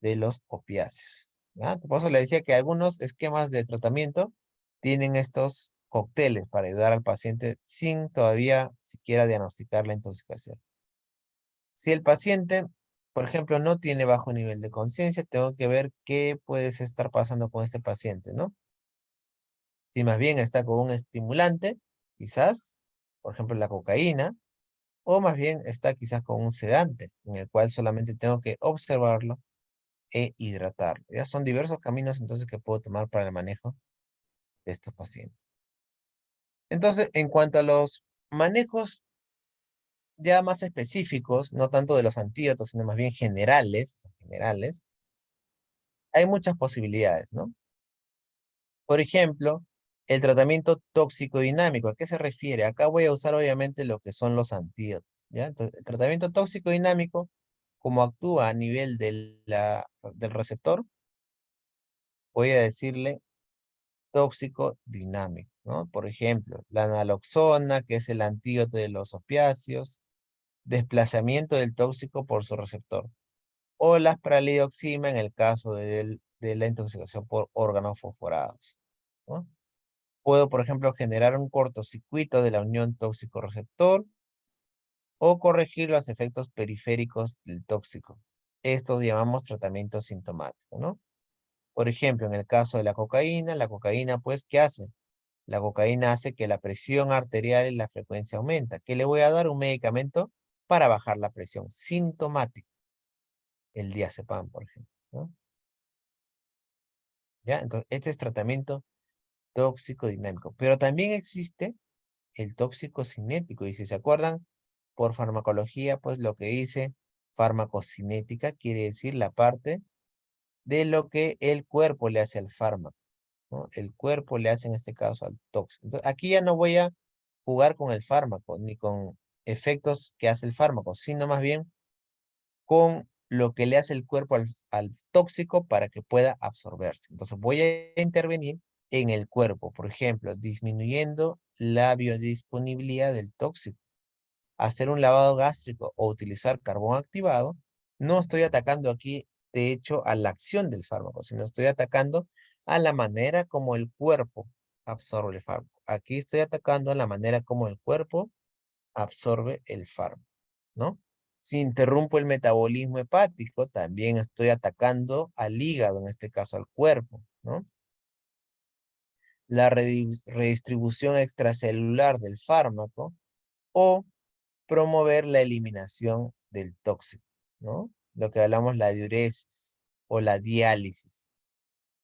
de los opiáceos, ¿ya? Por eso le decía que algunos esquemas de tratamiento tienen estos cócteles para ayudar al paciente sin todavía siquiera diagnosticar la intoxicación. Si el paciente, por ejemplo, no tiene bajo nivel de conciencia, tengo que ver qué puede estar pasando con este paciente, ¿no? Si más bien está con un estimulante, quizás, por ejemplo, la cocaína, o más bien está quizás con un sedante, en el cual solamente tengo que observarlo e hidratarlo. Ya son diversos caminos entonces que puedo tomar para el manejo de estos pacientes. Entonces, en cuanto a los manejos ya más específicos, no tanto de los antídotos, sino más bien generales, o sea, generales, hay muchas posibilidades, ¿no? Por ejemplo, el tratamiento tóxico dinámico. ¿A qué se refiere? Acá voy a usar obviamente lo que son los antídotos, ¿ya? Entonces, el tratamiento tóxico dinámico, como actúa a nivel del receptor, voy a decirle tóxico dinámico, ¿no? Por ejemplo, la naloxona, que es el antídoto de los opiáceos, desplazamiento del tóxico por su receptor, o la asparalidoxima en el caso de la intoxicación por órganos fosforados, ¿no? Puedo, por ejemplo, generar un cortocircuito de la unión tóxico-receptor o corregir los efectos periféricos del tóxico. Esto llamamos tratamiento sintomático, ¿no? Por ejemplo, en el caso de la cocaína, pues, ¿qué hace? La cocaína hace que la presión arterial y la frecuencia aumenta. ¿Qué le voy a dar? Un medicamento para bajar la presión. Sintomático. El diazepam, por ejemplo, ¿no? ¿Ya? Entonces, este es tratamiento tóxico dinámico. Pero también existe el tóxico cinético. Y si se acuerdan, por farmacología, pues lo que dice farmacocinética quiere decir la parte de lo que el cuerpo le hace al fármaco, ¿no? El cuerpo le hace en este caso al tóxico. Entonces, aquí ya no voy a jugar con el fármaco, ni con efectos que hace el fármaco, sino más bien con lo que le hace el cuerpo al tóxico para que pueda absorberse. Entonces voy a intervenir en el cuerpo, por ejemplo, disminuyendo la biodisponibilidad del tóxico. Hacer un lavado gástrico o utilizar carbón activado, no estoy atacando aquí, de hecho, a la acción del fármaco, sino estoy atacando a la manera como el cuerpo absorbe el fármaco. Aquí estoy atacando a la manera como el cuerpo absorbe el fármaco, ¿no? Si interrumpo el metabolismo hepático, también estoy atacando al hígado, en este caso al cuerpo, ¿no? La redistribución extracelular del fármaco o promover la eliminación del tóxico, ¿no? Lo que hablamos la diuresis o la diálisis,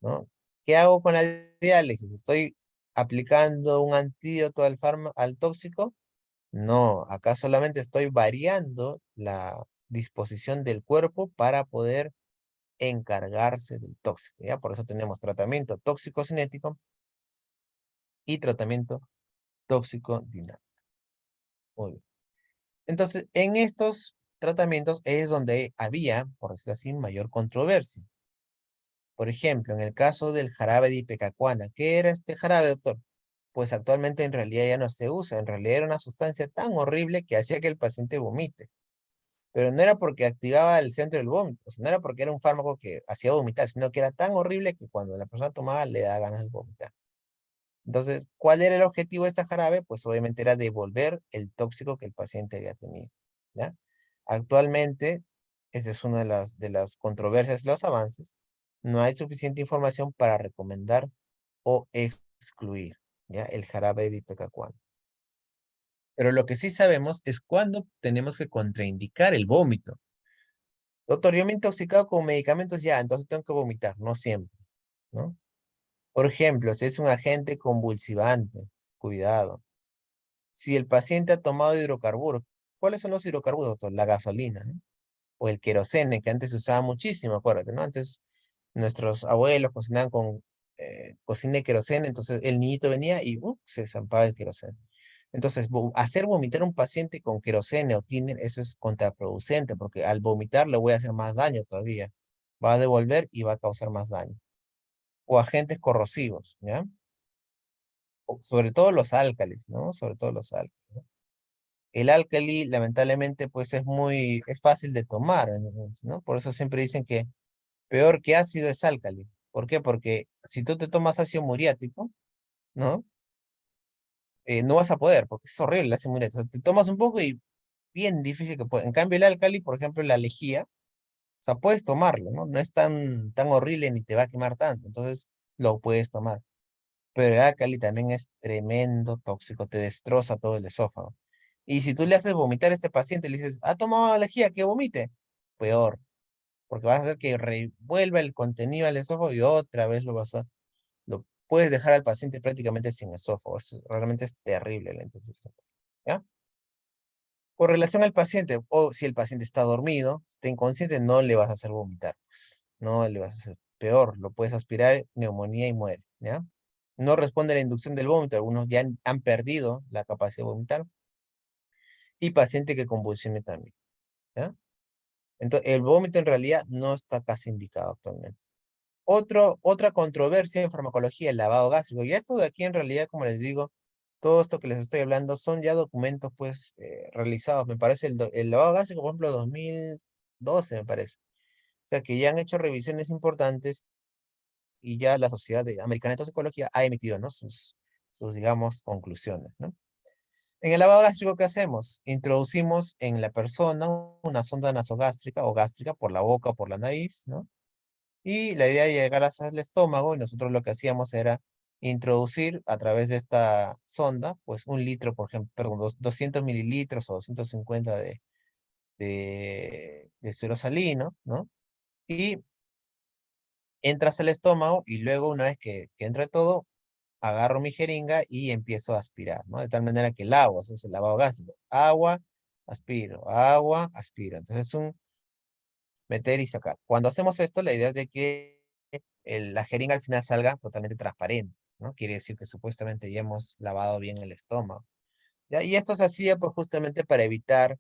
¿no? ¿Qué hago con la diálisis? ¿Estoy aplicando un antídoto al tóxico? No, acá solamente estoy variando la disposición del cuerpo para poder encargarse del tóxico, ¿ya? Por eso tenemos tratamiento tóxico cinético y tratamiento tóxico dinámico. Muy bien. Entonces, en estos tratamientos es donde había, por decirlo así, mayor controversia. Por ejemplo, en el caso del jarabe de ipecacuana, ¿qué era este jarabe, doctor? Pues actualmente en realidad ya no se usa, en realidad era una sustancia tan horrible que hacía que el paciente vomite. Pero no era porque activaba el centro del vómito, o sea, no era porque era un fármaco que hacía vomitar, sino que era tan horrible que cuando la persona tomaba le da ganas de vomitar. Entonces, ¿cuál era el objetivo de esta jarabe? Pues obviamente era devolver el tóxico que el paciente había tenido, ¿ya? Actualmente, esa es una de las controversias y los avances, no hay suficiente información para recomendar o excluir, ¿ya? El jarabe de ipecacuana. Pero lo que sí sabemos es cuándo tenemos que contraindicar el vómito. Doctor, yo me he intoxicado con medicamentos ya, entonces tengo que vomitar, no siempre, ¿no? Por ejemplo, si es un agente convulsivante, cuidado. Si el paciente ha tomado hidrocarburos, ¿cuáles son los hidrocarburos, doctor? La gasolina, ¿no? O el querosene, que antes se usaba muchísimo, acuérdate, ¿no? Antes nuestros abuelos cocinaban con cocina de querosene, entonces el niñito venía y se zampaba el querosene. Entonces, hacer vomitar a un paciente con querosene o tiner, eso es contraproducente, porque al vomitar le voy a hacer más daño todavía. Va a devolver y va a causar más daño. O agentes corrosivos, ¿ya? Sobre todo los álcalis, ¿no? Sobre todo los álcalis, ¿no? El álcali, lamentablemente, pues es fácil de tomar, ¿no? Por eso siempre dicen que peor que ácido es álcali. ¿Por qué? Porque si tú te tomas ácido muriático, ¿no? No vas a poder, porque es horrible el ácido muriático. O sea, te tomas un poco y bien difícil que pueda. En cambio, el álcali, por ejemplo, la lejía, o sea, puedes tomarlo, ¿no? No es tan horrible ni te va a quemar tanto, entonces lo puedes tomar. Pero el álcali también es tremendo tóxico, te destroza todo el esófago. Y si tú le haces vomitar a este paciente, le dices, ¿ha tomado lejía, que vomite? Peor, porque vas a hacer que revuelva el contenido al esófago y otra vez lo puedes dejar al paciente prácticamente sin esófago. Eso realmente es terrible la intoxicación. ¿Ya? Con relación al paciente, o si el paciente está dormido, está inconsciente, no le vas a hacer vomitar. No le vas a hacer peor, lo puedes aspirar, neumonía y muere, ¿ya? No responde a la inducción del vómito, algunos ya han perdido la capacidad de vomitar, y paciente que convulsione también, ¿ya? Entonces, el vómito en realidad no está casi indicado actualmente. Otra controversia en farmacología, el lavado gástrico. Y esto de aquí en realidad, como les digo, todo esto que les estoy hablando son ya documentos pues realizados. Me parece el lavado gástrico, por ejemplo, 2012 me parece. O sea que ya han hecho revisiones importantes y ya la Americana de Toxicología ha emitido, ¿no? sus, digamos, conclusiones, ¿no? En el lavado gástrico, ¿qué hacemos? Introducimos en la persona una sonda nasogástrica o gástrica por la boca o por la nariz, ¿no? Y la idea de llegar hasta el estómago, y nosotros lo que hacíamos era introducir a través de esta sonda, pues 1 litro, por ejemplo, perdón, 200 mililitros o 250 de suero salino, ¿no? Y entras al estómago y luego una vez que entre todo, agarro mi jeringa y empiezo a aspirar, ¿no? De tal manera que el agua, eso es el lavado gástrico. Agua, aspiro. Entonces es un meter y sacar. Cuando hacemos esto, la idea es de que la jeringa al final salga totalmente transparente, ¿no? Quiere decir que supuestamente ya hemos lavado bien el estómago. ¿Ya? Y esto se hacía pues justamente para evitar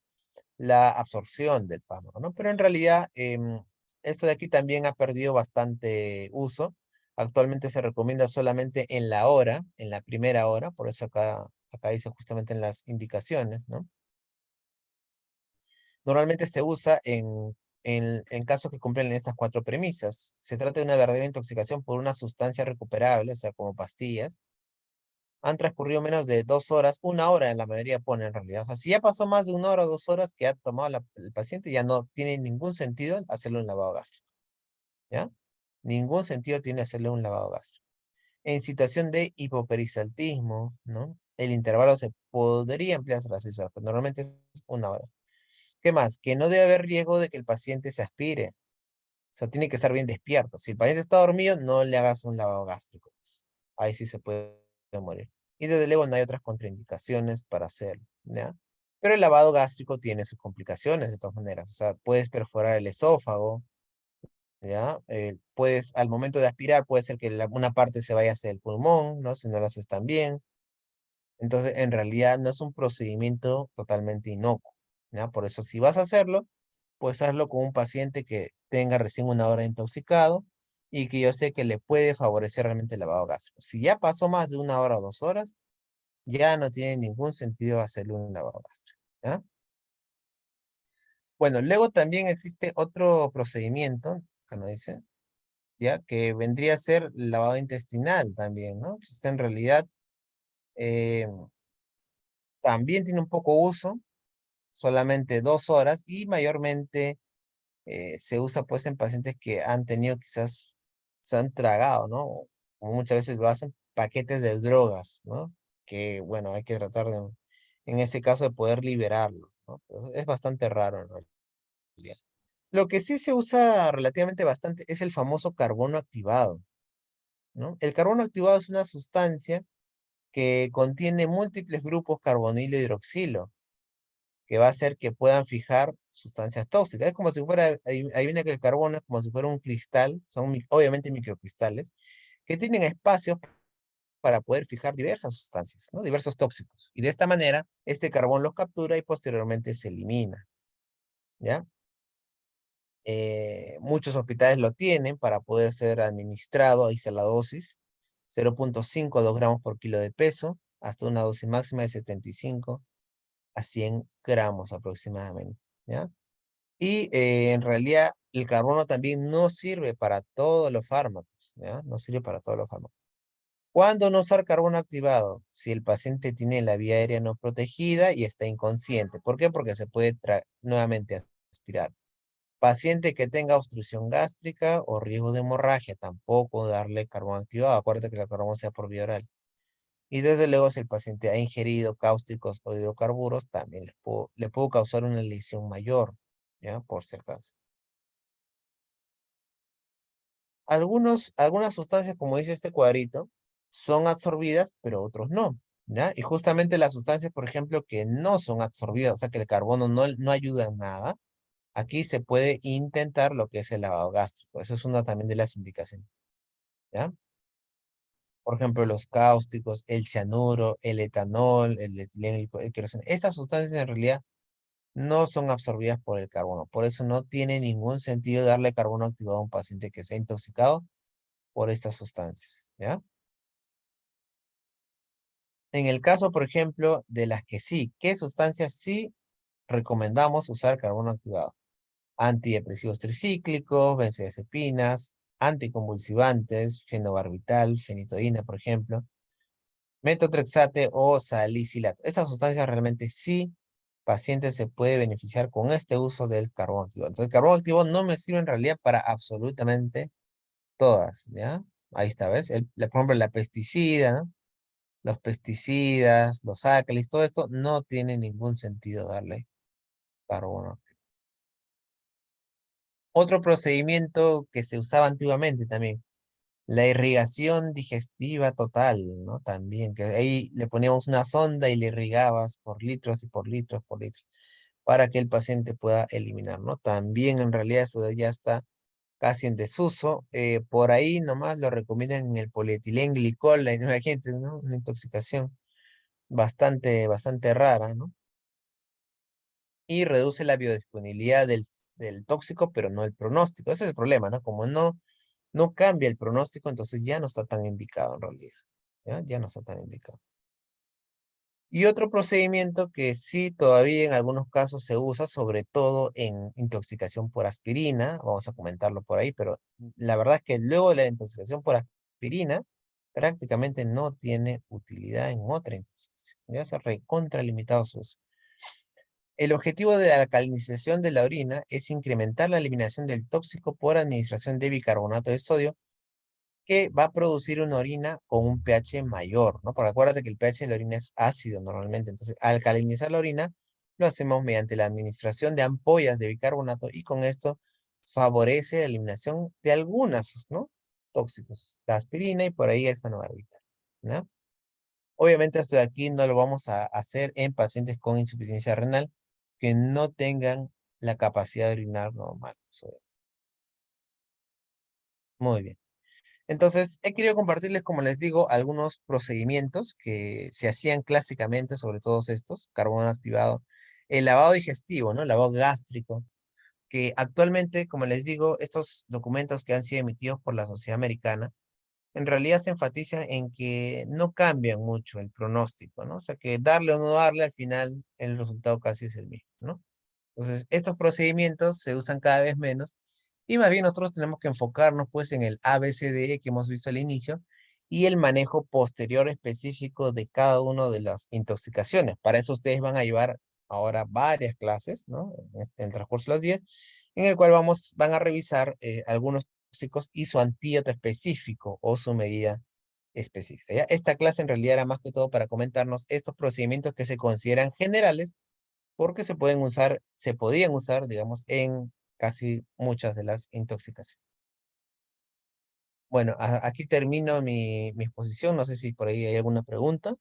la absorción del fármaco, ¿no? Pero en realidad, esto de aquí también ha perdido bastante uso. Actualmente se recomienda solamente en la hora, en la primera hora, por eso acá dice justamente en las indicaciones, ¿no? Normalmente se usa en casos que cumplen estas 4 premisas. Se trata de una verdadera intoxicación por una sustancia recuperable, o sea, como pastillas. Han transcurrido menos de 2 horas, 1 hora en la mayoría pone en realidad. O sea, si ya pasó más de 1 hora o 2 horas que ha tomado el paciente, ya no tiene ningún sentido hacerle un lavado gástrico, ¿ya? Ningún sentido tiene hacerle un lavado gástrico. En situación de hipoperistaltismo, ¿no? El intervalo se podría emplear hasta las 6 horas, pero normalmente es 1 hora. ¿Qué más? Que no debe haber riesgo de que el paciente se aspire. O sea, tiene que estar bien despierto. Si el paciente está dormido, no le hagas un lavado gástrico, pues. Ahí sí se puede morir. Y desde luego no hay otras contraindicaciones para hacerlo, ¿ya? Pero el lavado gástrico tiene sus complicaciones de todas maneras. O sea, puedes perforar el esófago, ¿ya? Puedes, al momento de aspirar, puede ser que una parte se vaya hacia el pulmón, ¿no? Si no lo haces tan bien. Entonces, en realidad no es un procedimiento totalmente inocuo, ¿ya? Por eso, si vas a hacerlo, pues hazlo con un paciente que tenga recién 1 hora intoxicado y que yo sé que le puede favorecer realmente el lavado gástrico. Si ya pasó más de 1 hora o 2 horas, ya no tiene ningún sentido hacerle un lavado gástrico, ¿ya? Bueno, luego también existe otro procedimiento, acá no dice, ¿ya? Que vendría a ser el lavado intestinal también, ¿no? Pues en realidad eh, también tiene un poco uso, solamente 2 horas y mayormente se usa pues en pacientes que han tenido quizás, se han tragado, ¿no? Como muchas veces lo hacen, paquetes de drogas, ¿no? Que bueno, hay que tratar de, en ese caso, de poder liberarlo, ¿no? Pero es bastante raro en realidad. Lo que sí se usa relativamente bastante es el famoso carbono activado, ¿no? El carbono activado es una sustancia que contiene múltiples grupos carbonilo hidroxilo, que va a hacer que puedan fijar sustancias tóxicas. Es como si fuera, adivina que el carbono es como si fuera un cristal, son obviamente microcristales, que tienen espacios para poder fijar diversas sustancias, ¿no? Diversos tóxicos. Y de esta manera, este carbón los captura y posteriormente se elimina, ¿ya? Muchos hospitales lo tienen para poder ser administrado, ahí está la dosis, 0,5 a 2 gramos por kilo de peso, hasta una dosis máxima de 75 a 100 gramos aproximadamente, ¿ya? Y en realidad el carbono también no sirve para todos los fármacos, ¿ya? No sirve para todos los fármacos. ¿Cuándo no usar carbono activado? Si el paciente tiene la vía aérea no protegida y está inconsciente. ¿Por qué? Porque se puede nuevamente aspirar. Paciente que tenga obstrucción gástrica o riesgo de hemorragia, tampoco darle carbono activado. Acuérdate que el carbono sea por vía oral. Y desde luego, si el paciente ha ingerido cáusticos o hidrocarburos, también le puedo causar una lesión mayor, ¿ya? Por si acaso. Algunas sustancias, como dice este cuadrito, son absorbidas, pero otros no, ¿ya? Y justamente las sustancias, por ejemplo, que no son absorbidas, o sea, que el carbono no ayuda en nada, aquí se puede intentar lo que es el lavado gástrico. Eso es una también de las indicaciones, ¿ya? Por ejemplo, los cáusticos, el cianuro, el etanol, el etileno, el queroseno. Estas sustancias en realidad no son absorbidas por el carbono. Por eso no tiene ningún sentido darle carbono activado a un paciente que se ha intoxicado por estas sustancias, ¿ya? En el caso, por ejemplo, de las que sí, ¿qué sustancias sí recomendamos usar carbono activado? Antidepresivos tricíclicos, benzodiazepinas, anticonvulsivantes, fenobarbital, fenitoína, por ejemplo, metotrexate o salicilato. Estas sustancias realmente sí, paciente se puede beneficiar con este uso del carbono activo. Entonces, el carbono activo no me sirve en realidad para absolutamente todas, ¿ya? Ahí está, ¿ves? Por ejemplo, la pesticida, ¿no? Los pesticidas, los álcalis, todo esto no tiene ningún sentido darle carbono. Otro procedimiento que se usaba antiguamente también, la irrigación digestiva total, ¿no? También, que ahí le poníamos una sonda y le irrigabas por litros y por litros, por litros, para que el paciente pueda eliminar, ¿no? También en realidad eso ya está casi en desuso. Por ahí nomás lo recomiendan en el polietilenglicol, la imagínate, ¿no? Una intoxicación bastante rara, ¿no? Y reduce la biodisponibilidad del tóxico, pero no el pronóstico. Ese es el problema, ¿no? Como no cambia el pronóstico, entonces ya no está tan indicado en realidad. ¿Ya? Ya no está tan indicado. Y otro procedimiento que sí todavía en algunos casos se usa, sobre todo en intoxicación por aspirina, vamos a comentarlo por ahí, pero la verdad es que luego de la intoxicación por aspirina, prácticamente no tiene utilidad en otra intoxicación. Ya se ha recontralimitado su uso. El objetivo de la alcalinización de la orina es incrementar la eliminación del tóxico por administración de bicarbonato de sodio, que va a producir una orina con un pH mayor, ¿no? Porque acuérdate que el pH de la orina es ácido normalmente, entonces alcalinizar la orina lo hacemos mediante la administración de ampollas de bicarbonato y con esto favorece la eliminación de algunas, ¿no? Tóxicos, la aspirina y por ahí el fenobarbital, ¿no? Obviamente esto de aquí no lo vamos a hacer en pacientes con insuficiencia renal que no tengan la capacidad de orinar normal. Muy bien. Entonces, he querido compartirles, como les digo, algunos procedimientos que se hacían clásicamente sobre todos estos, carbono activado, el lavado digestivo, ¿no? El lavado gástrico, que actualmente, como les digo, estos documentos que han sido emitidos por la Sociedad Americana, en realidad se enfatiza en que no cambian mucho el pronóstico, ¿no? O sea, que darle o no darle, al final el resultado casi es el mismo, ¿no? Entonces, estos procedimientos se usan cada vez menos y más bien nosotros tenemos que enfocarnos pues en el ABCDE que hemos visto al inicio y el manejo posterior específico de cada una de las intoxicaciones. Para eso ustedes van a llevar ahora varias clases, ¿no? En el transcurso de los días, en el cual van a revisar algunos tóxicos y su antídoto específico o su medida específica, ¿ya? Esta clase en realidad era más que todo para comentarnos estos procedimientos que se consideran generales porque se podían usar, digamos, en casi muchas de las intoxicaciones. Bueno, aquí termino mi exposición. No sé si por ahí hay alguna pregunta.